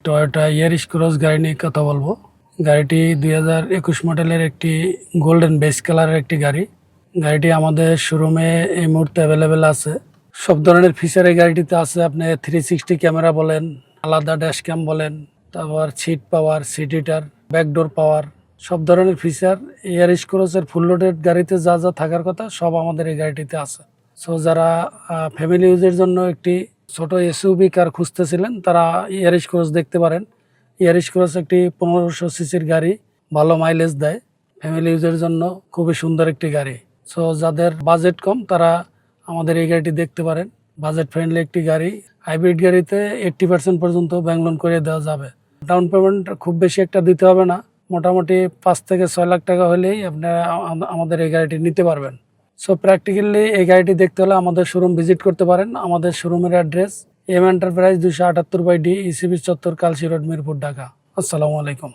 Toyota ইয়ারিশ cross গাড়ি নিয়ে কথা বলবো। গাড়িটি 2021 মডেলের একটি গোল্ডেন বেস কালারের একটি গাড়ি। গাড়িটি আমাদের শোরুমে এই মুহূর্তে অ্যাভেলেবেল আছে। সব ধরনের ফিচার এই গাড়িটিতে আছে। আপনি 360 ক্যামেরা বলেন, আলাদা ড্যাশ ক্যাম বলেন, তারপর seat power, seat heater, backdoor power, সব ধরনের ফিচার ইয়ারিশ ক্রসের ফুল লোডেড গাড়িতে যা যা থাকার কথা সব আমাদের এই গাড়িটিতে আছে। সো যারা ফ্যামিলি ইউজের জন্য একটি ছোট এসইউভি কার খুঁজতেছিলেন তারা ইয়ারিশ ক্রস দেখতে পারেন। ইয়ারিশ ক্রস একটি 1500 সিসির গাড়ি, ভালো মাইলেজ দেয়। ফ্যামিলি ইউজের জন্য খুবই সুন্দর একটি গাড়ি। সো যাদের বাজেট কম তারা আমাদের এই গাড়িটি দেখতে পারেন। বাজেট ফ্রেন্ডলি একটি গাড়ি। হাইব্রিড গাড়িতে 80% পর্যন্ত ব্যাংক লোন করে দেওয়া যাবে। ডাউন পেমেন্ট খুব বেশি একটা দিতে হবে না, মোটামুটি 5 থেকে 6 লাখ টাকা হলেই আপনারা আমাদের এই গাড়িটি নিতে পারবেন। সো প্র্যাকটিক্যালি এই গাড়িটি দেখতে হলে আমাদের শোরুম ভিজিট করতে পারেন। আমাদের শোরুমের address M enterprise 278/D, ECB চত্বর, কালশি রোড, মিরপুর, ঢাকা। আসসালামু আলাইকুম।